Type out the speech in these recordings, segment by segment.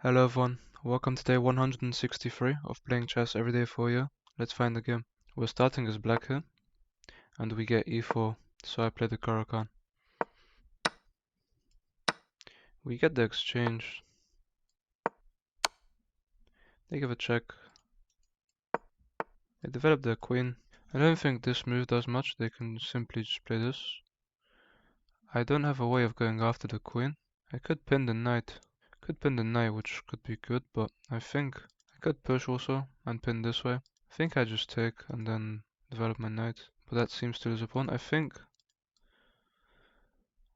Hello everyone, welcome to day 163 of playing chess every day for you. Let's find the game. We're starting as black here, and we get e4, so I play the Caro-Kann. We get the exchange. They give a check. They develop their queen. I don't think this move does much, they can simply just play this. I don't have a way of going after the queen. I could pin the knight. Which could be good, but I think I could push also and pin this way. I think I just take and then develop my knight, but that seems to lose a pawn. I think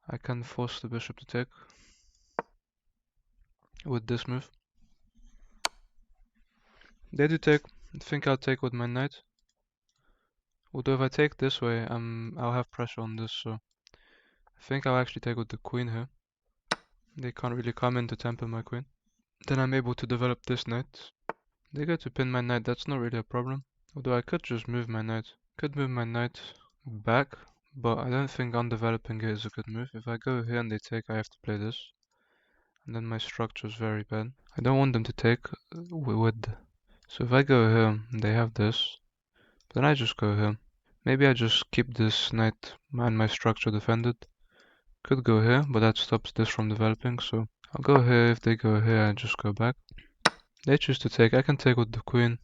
I can force the bishop to take with this move. They do take. I think I'll take with my knight. Although if I take this way, I'll have pressure on this, so I think I'll actually take with the queen here. They can't really come in to temper my queen. Then I'm able to develop this knight. They go to pin my knight, that's not really a problem. Although I could just move my knight. Could move my knight back, but I don't think undeveloping it is a good move. If I go here and they take, I have to play this. And then my structure is very bad. I don't want them to take with. So if I go here, they have this. Then I just go here. Maybe I just keep this knight and my structure defended. Could go here, but that stops this from developing, so I'll go here. If they go here, I just go back. They choose to take. I can take with the queen.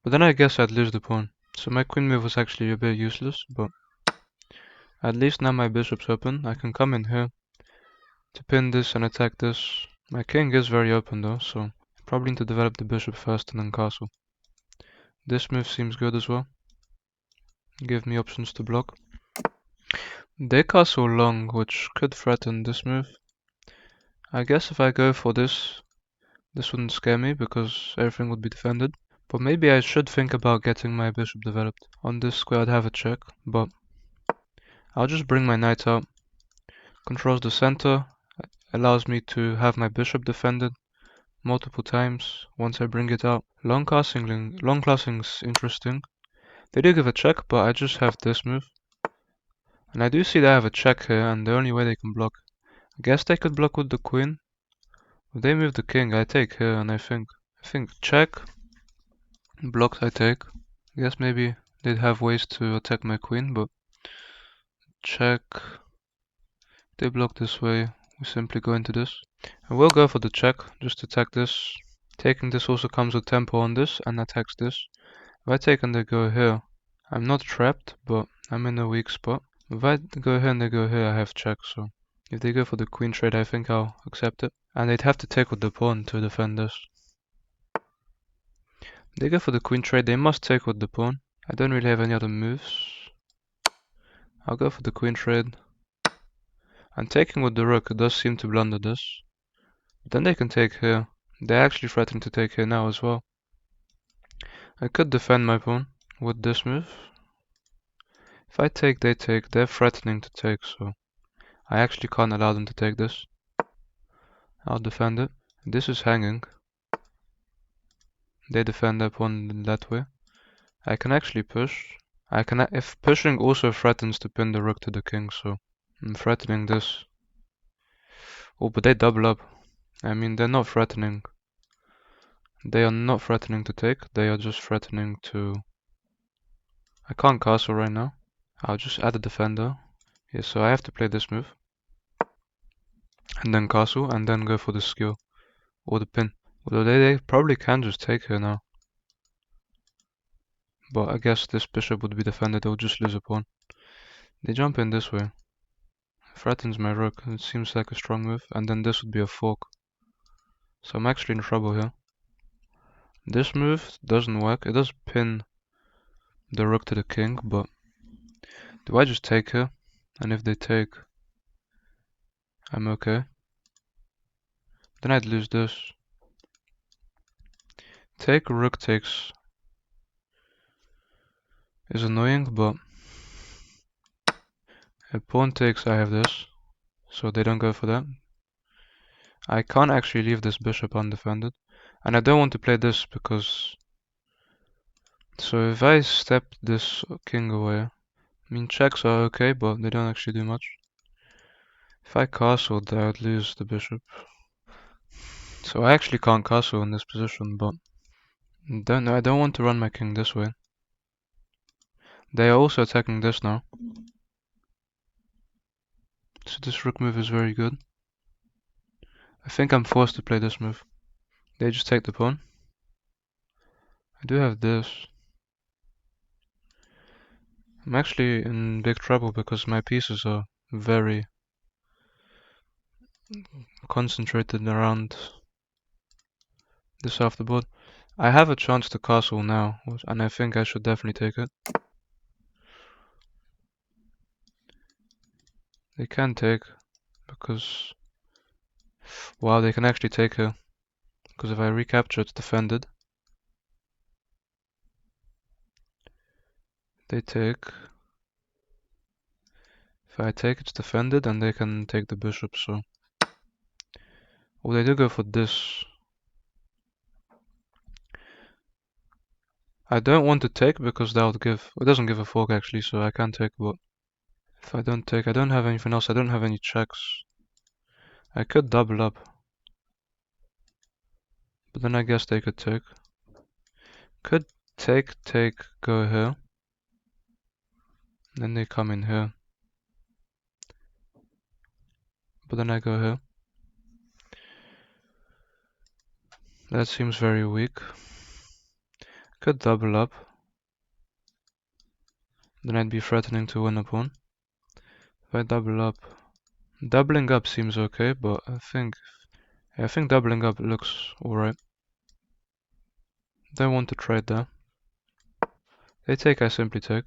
But then I guess I'd lose the pawn. So my queen move was actually a bit useless, but at least now my bishop's open. I can come in here to pin this and attack this. My king is very open though, so I probably need to develop the bishop first and then castle. This move seems good as well. Give me options to block. They castle long, which could threaten this move. I guess if I go for this, this wouldn't scare me because everything would be defended. But maybe I should think about getting my bishop developed. On this square I'd have a check, but I'll just bring my knight out. Controls the center, allows me to have my bishop defended multiple times once I bring it out. Long castle's interesting. They do give a check, but I just have this move. And I do see they have a check here, and the only way they can block. I guess they could block with the queen. If they move the king, I take here, and I think check, blocked, I take. I guess maybe they'd have ways to attack my queen, but check. They block this way, we simply go into this. I will go for the check, just attack this. Taking this also comes with tempo on this and attacks this. If I take and they go here, I'm not trapped, but I'm in a weak spot. If I go here and they go here, I have check, so if they go for the queen trade, I think I'll accept it. And they'd have to take with the pawn to defend this. They go for the queen trade, they must take with the pawn. I don't really have any other moves. I'll go for the queen trade. And taking with the rook does seem to blunder this. But then they can take here. They're actually threatening to take here now as well. I could defend my pawn with this move. If I take, they take. They're threatening to take, so I actually can't allow them to take this. I'll defend it. This is hanging. They defend their pawn that way. I can actually push. If pushing also threatens to pin the rook to the king, so I'm threatening this. Oh, but they double up. I mean, they're not threatening. They are not threatening to take. They are just threatening to... I can't castle right now. I'll just add a defender. Yeah, so I have to play this move. And then castle, and then go for the skill. Or the pin. Although they probably can just take here now. But I guess this bishop would be defended, they'll just lose a pawn. They jump in this way. Threatens my rook, it seems like a strong move. And then this would be a fork. So I'm actually in trouble here. This move doesn't work. It does pin the rook to the king, but do I just take here? And if they take, I'm okay. Then I'd lose this. Take rook takes is annoying, but if pawn takes, I have this. So they don't go for that. I can't actually leave this bishop undefended. And I don't want to play this because... So if I step this king away, I mean checks are okay, but they don't actually do much. If I castled, I would lose the bishop. So I actually can't castle in this position, but I don't want to run my king this way. They are also attacking this now. So this rook move is very good. I think I'm forced to play this move. They just take the pawn. I do have this. I'm actually in big trouble because my pieces are very concentrated around this half the board. I have a chance to castle now, and I think I should definitely take it. They can take, because... Wow, they can actually take here. Because if I recapture, it's defended. They take. If I take, it's defended, and they can take the bishop, so... Oh, they do go for this. I don't want to take because that would give... It doesn't give a fork actually, so I can't take, but... If I don't take, I don't have anything else. I don't have any checks. I could double up. But then I guess they could take. Could take, go here. Then they come in here. But then I go here. That seems very weak. Could double up. Then I'd be threatening to win a pawn. If I double up... Doubling up seems okay, but I think doubling up looks alright. Don't want to trade there. They take, I simply take.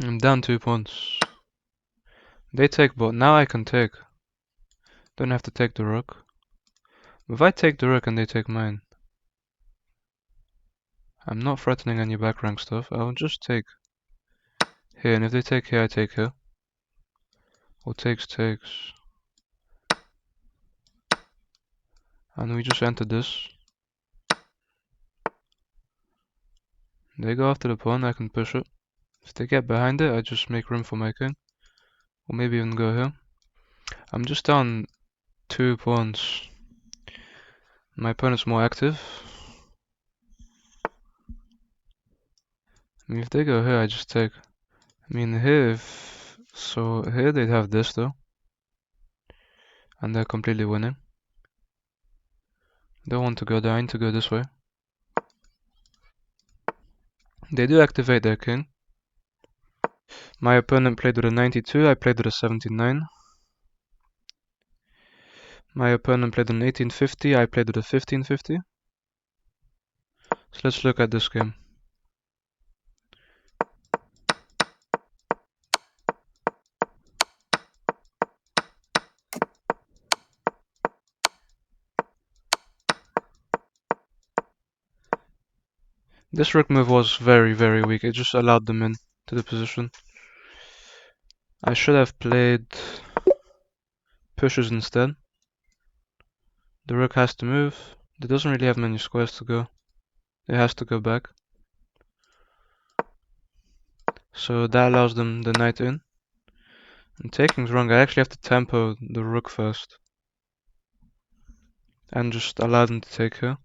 I'm down 2 pawns. They take, but now I can take. Don't have to take the rook. If I take the rook and they take mine, I'm not threatening any back rank stuff. I'll just take here, and if they take here, I take here. Or takes. And we just enter this. They go after the pawn, I can push it. If they get behind it, I just make room for my king. Or maybe even go here. I'm just down 2 pawns. My opponent's more active. I mean, if they go here, I just take. I mean, here, so here they'd have this though. And they're completely winning. Don't want to go there, I need to go this way. They do activate their king. My opponent played with a 92, I played with a 79. My opponent played an 1850, I played with a 1550. So let's look at this game. This rook move was very, very weak. It just allowed them in to the position. I should have played pushes instead. The rook has to move. It doesn't really have many squares to go. It has to go back. So that allows them the knight in. And taking's wrong. I actually have to tempo the rook first. And just allow them to take here.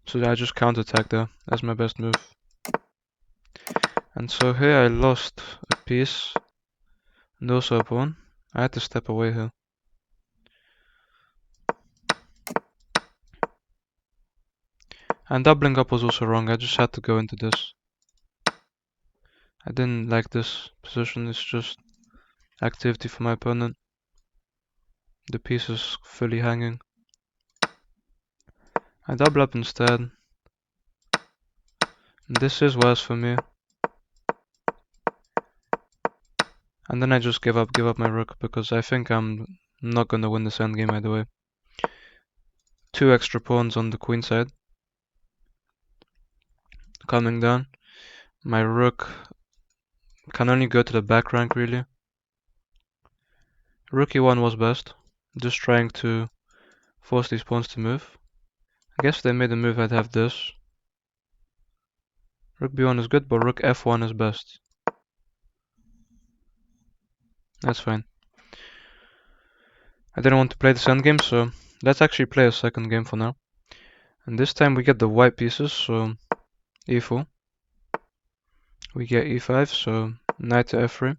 So I just counterattack there. That's my best move. And so here I lost a piece. And also a pawn. I had to step away here. And doubling up was also wrong. I just had to go into this. I didn't like this position. It's just activity for my opponent. The piece is fully hanging. I double up instead. This is worse for me. And then I just give up my rook because I think I'm not gonna win this endgame either way. 2 extra pawns on the queen side. Coming down. My rook can only go to the back rank really. Rook e1 was best. Just trying to force these pawns to move. I guess if they made a move I'd have this. Rook b1 is good, but rook f1 is best. That's fine. I didn't want to play this endgame, so let's actually play a second game for now. And this time we get the white pieces, so e4. We get e5, so knight to f3.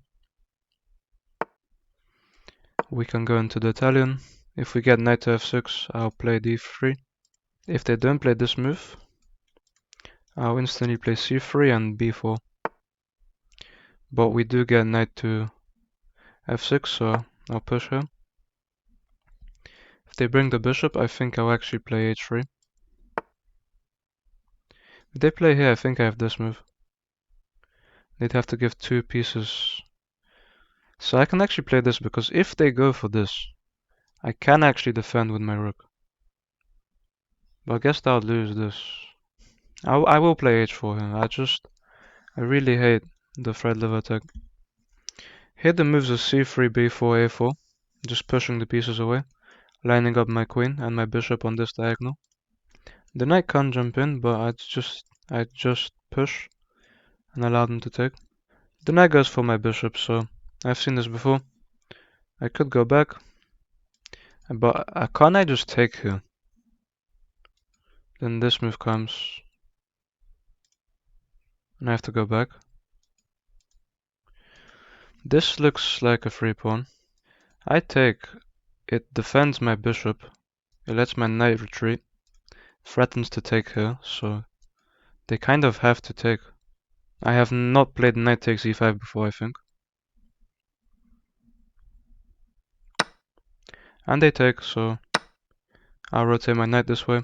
We can go into the Italian. If we get knight to f6, I'll play d3. If they don't play this move, I'll instantly play c3 and b4. But we do get knight to f6, so I'll push her. If they bring the bishop, I think I'll actually play h3. If they play here, I think I have this move. They'd have to give 2 pieces. So I can actually play this, because if they go for this, I can actually defend with my rook. But I guess I'll lose this. I will play h4 here. I really hate the Fred Liver attack. Here the moves are c3, b4, a4. Just pushing the pieces away. Lining up my queen and my bishop on this diagonal. The knight can't jump in, but I just push and allow them to take. The knight goes for my bishop, so I've seen this before. I could go back, but can't I just take here? Then this move comes, and I have to go back. This looks like a free pawn. I take, it defends my bishop, it lets my knight retreat, threatens to take here, so they kind of have to take. I have not played knight takes e5 before, I think. And they take, so I'll rotate my knight this way.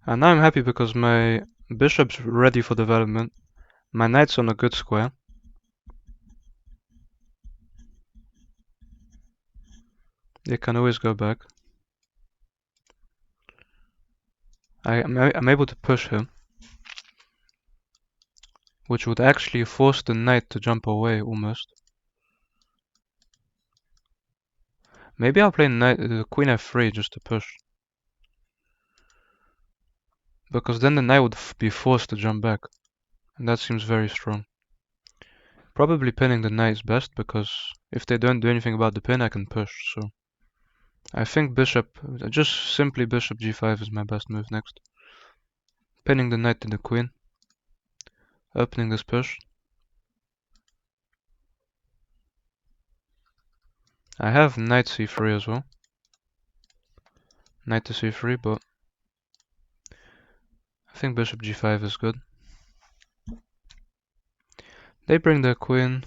And now I'm happy because my bishop's ready for development. My knight's on a good square. They can always go back. I'm able to push him, which would actually force the knight to jump away almost. Maybe I'll play queen f3 just to push, because then the knight would be forced to jump back, and that seems very strong. Probably pinning the knight is best, because if they don't do anything about the pin, I can push. So I think just simply bishop g5 is my best move next. Pinning the knight to the queen, opening this push. I have knight c3 as well. Knight to c3, but I think bishop g5 is good. They bring their queen.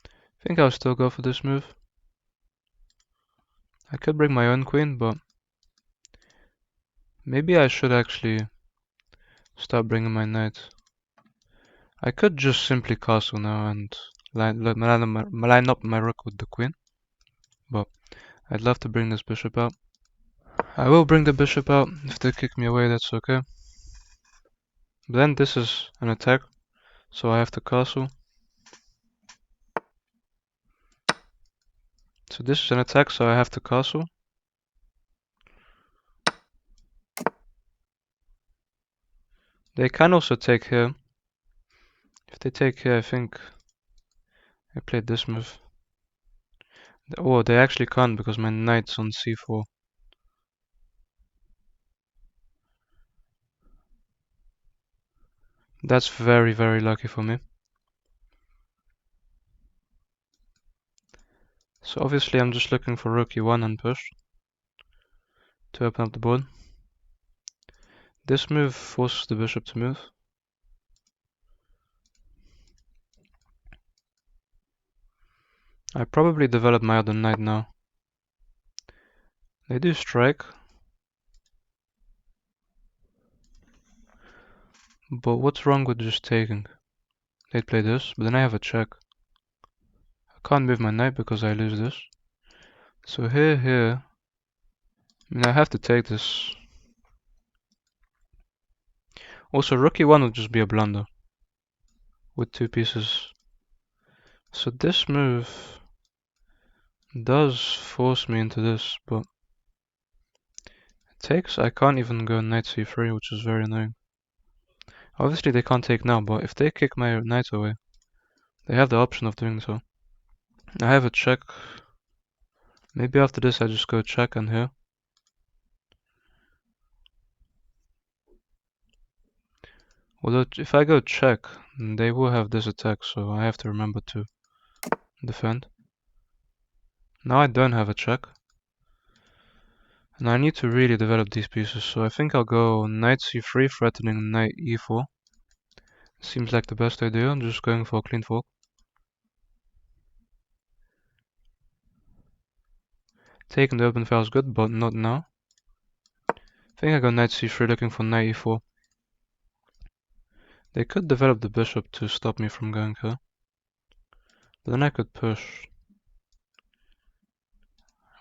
I think I'll still go for this move. I could bring my own queen, but maybe I should actually start bringing my knight. I could just simply castle now and line up my rook with the queen, but I'd love to bring this bishop out. I will bring the bishop out. If they kick me away, that's okay. But then this is an attack, so I have to castle. So this is an attack, so I have to castle. They can also take here. If they take here, I think I played this move. Oh, they actually can't because my knight's on c4. That's very, very lucky for me. So obviously I'm just looking for rook e1 and push to open up the board. This move forces the bishop to move. I probably develop my other knight now. They do strike. But what's wrong with just taking? They'd play this, but then I have a check. I can't move my knight because I lose this. So here, I mean I have to take this. Also rook e1 would just be a blunder with 2 pieces. So this move does force me into this, but it takes, I can't even go knight c3, which is very annoying. Obviously they can't take now, but if they kick my knight away, They have the option of doing so. I have a check. Maybe after this I just go check and here. Although if I go check, they will have this attack, so I have to remember to defend. Now I don't have a check. And I need to really develop these pieces, so I think I'll go knight c3 threatening knight e4. Seems like the best idea, I'm just going for a clean fork. Taking the open file is good, but not now. I think I go knight c3 looking for knight e4. They could develop the bishop to stop me from going here. But then I could push.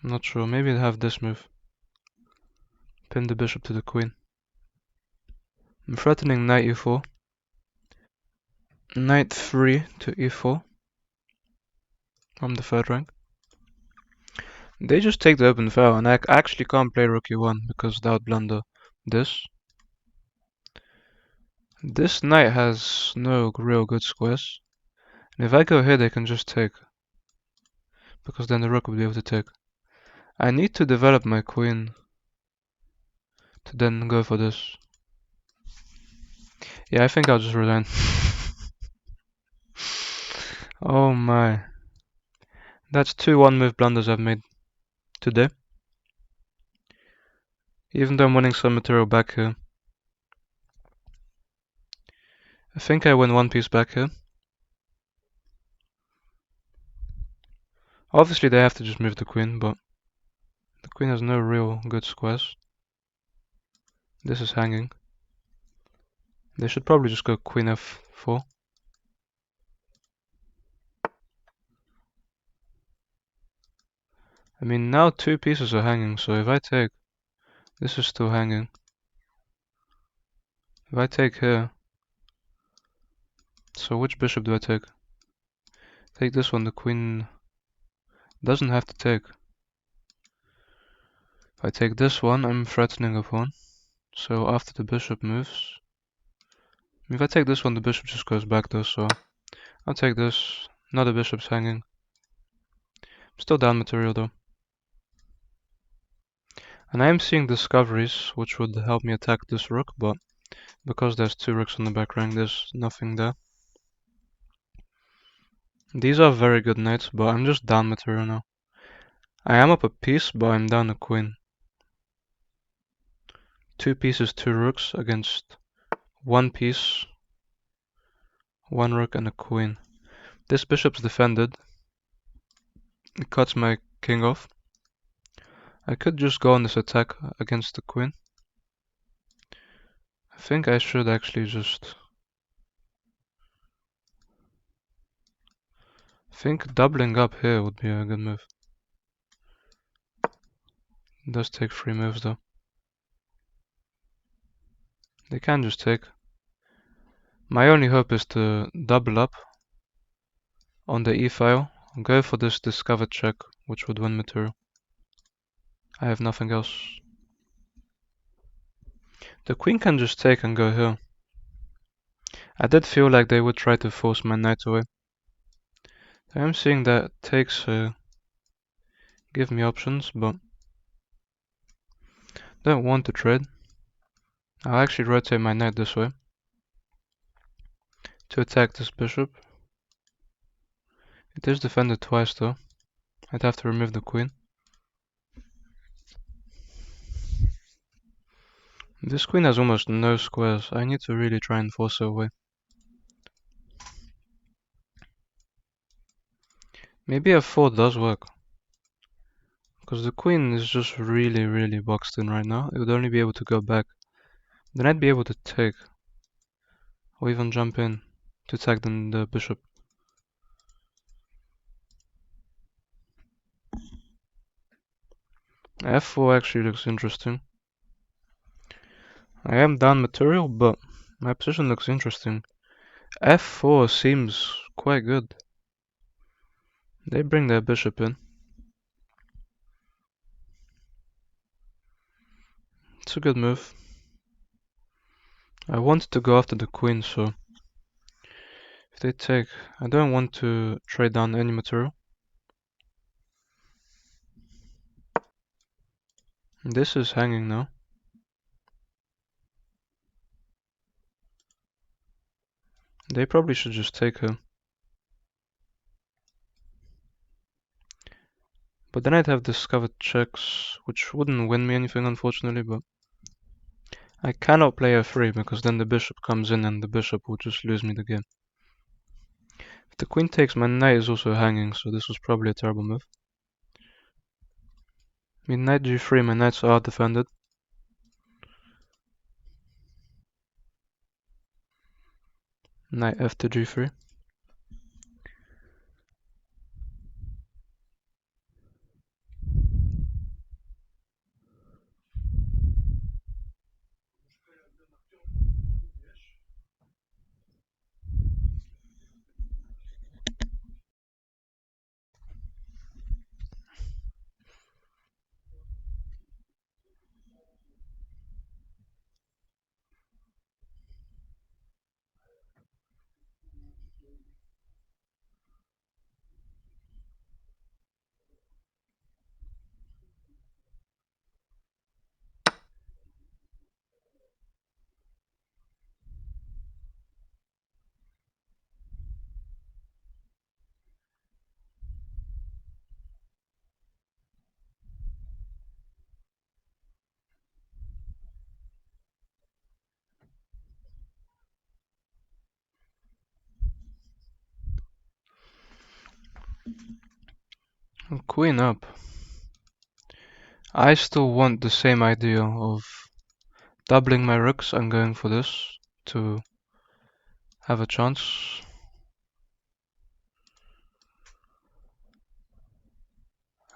I'm not sure, maybe I'd have this move. Pin the bishop to the queen. I'm threatening knight e4. Knight 3 to e4. I'm the third rank. They just take the open file, and I actually can't play rook e1 because that would blunder this. This knight has no real good squares. And if I go here, they can just take. Because then the rook will be able to take. I need to develop my queen to then go for this. Yeah, I think I'll just resign. Oh my. That's 2 one-move blunders I've made today. Even though I'm winning some material back here. I think I win one piece back here. Obviously they have to just move the queen, but the queen has no real good squares. This is hanging. They should probably just go queen f4. I mean, now 2 pieces are hanging, so if I take, this is still hanging. If I take here, so which bishop do I take? Take this one, the queen doesn't have to take. If I take this one, I'm threatening a pawn. So after the bishop moves, if I take this one, the bishop just goes back though, so I'll take this. Now the bishop's hanging. I'm still down material though. And I am seeing discoveries, which would help me attack this rook, but because there's 2 rooks on the back rank, there's nothing there. These are very good knights, but I'm just down material now. I am up a piece, but I'm down a queen. 2 pieces, 2 rooks against 1 piece, 1 rook and a queen. This bishop's defended. It cuts my king off. I could just go on this attack against the queen. I think I should actually just... I think doubling up here would be a good move. It does take 3 moves though. They can just take. My only hope is to double up on the e-file and go for this discovered check, which would win material. I have nothing else. The queen can just take and go here. I did feel like they would try to force my knight away. I am seeing that takes give me options, but don't want to trade. I'll actually rotate my knight this way to attack this bishop. It is defended twice though. I'd have to remove the queen. This queen has almost no squares. I need to really try and force her away. Maybe f4 does work. Because the queen is just really boxed in right now. It would only be able to go back. Then I'd be able to take. Or even jump in to attack the bishop. f4 actually looks interesting. I am down material, but my position looks interesting. f4 seems quite good. They bring their bishop in. It's a good move. I wanted to go after the queen, so If they take, I don't want to trade down any material. This is hanging now. They probably should just take her. But then I'd have discovered checks, which wouldn't win me anything unfortunately, but I cannot play f3 because then the bishop comes in and the bishop will just lose me the game. If the queen takes, my knight is also hanging, so this was probably a terrible move. I mean, knight g3, my knights are defended. Knight f to g3. Queen up. I still want the same idea of doubling my rooks and going for this to have a chance.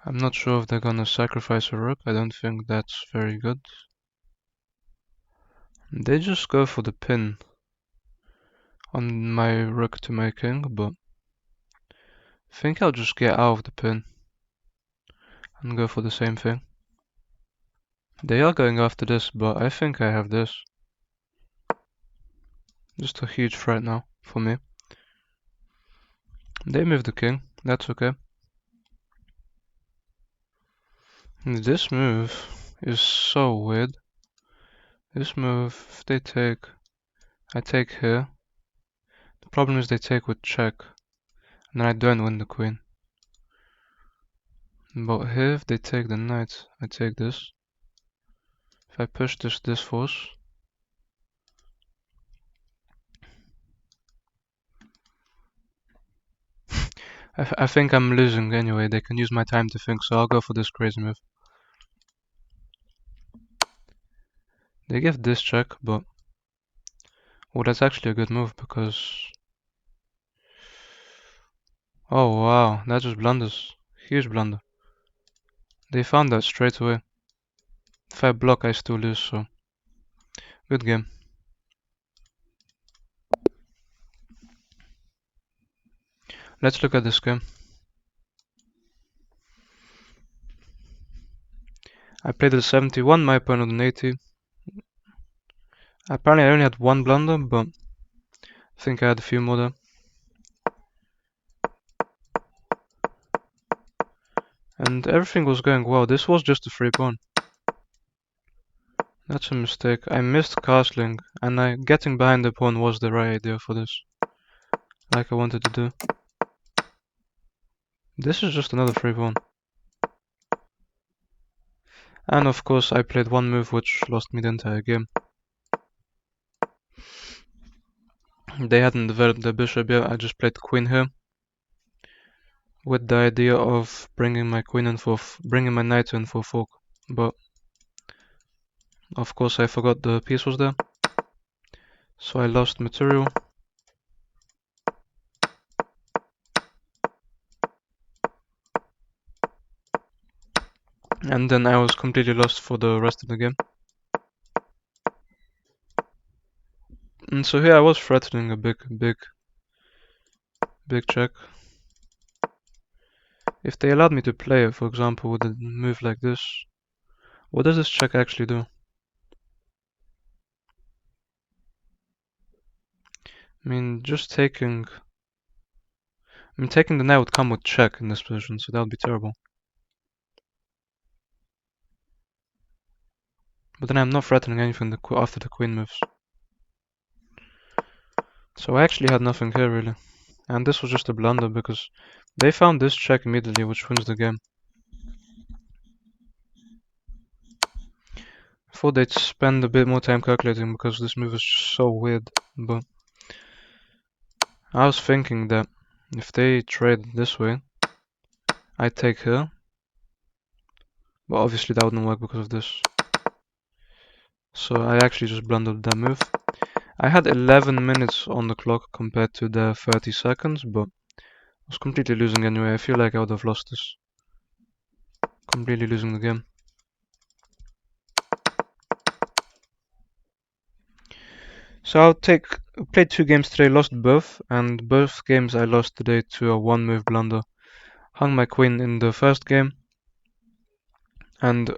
I'm not sure if they're gonna sacrifice a rook. I don't think that's very good. They just go for the pin on my rook to my king, but I think I'll just get out of the pin and go for the same thing. They are going after this, but I think I have this. Just a huge threat now for me. They move the king, that's okay. This move is so weird. This move, if they take, I take here. The problem is they take with check, and then I don't win the queen. But here, if they take the knight, I take this. If I push this force. I think I'm losing anyway. They can use my time to think, so I'll go for this crazy move. They give this check, but well, that's actually a good move because oh wow, that just blunders. Huge blunder. They found that straight away. If I block, I still lose, so good game. Let's look at this game. I played at 71, my opponent on 80. Apparently I only had one blunder, but I think I had a few more there. And everything was going well. This was just a free pawn. That's a mistake. I missed castling, and getting behind the pawn was the right idea for this. Like I wanted to do. This is just another free pawn. And of course I played one move which lost me the entire game. They hadn't developed the bishop yet, I just played the queen here. With the idea of bringing my queen in for, bringing my knight in for fork. But of course I forgot the piece was there. So I lost material. And then I was completely lost for the rest of the game. And so here I was threatening a big check. If they allowed me to play it, for example, with a move like this, what does this check actually do? I mean, just taking I mean, taking the knight would come with check in this position, so that would be terrible. But then I'm not threatening anything after the queen moves. So I actually had nothing here, really. And this was just a blunder, because they found this check immediately, which wins the game. I thought they'd spend a bit more time calculating, because this move is just so weird. But I was thinking that if they trade this way, I'd take here. But obviously that wouldn't work because of this. So I actually just blundered that move. I had 11 minutes on the clock compared to the 30 seconds, but I was completely losing anyway. I feel like I would have lost this. Completely losing the game. So played 2 games today, lost both, and both games I lost today to a 1 move blunder. Hung my queen in the first game, and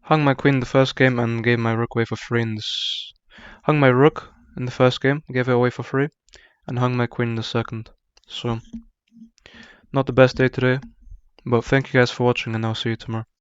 hung my queen in the first game and gave my rook away for free in this. Hung my rook in the first game, gave it away for free, and hung my queen in the second. So, not the best day today, but thank you guys for watching, and I'll see you tomorrow.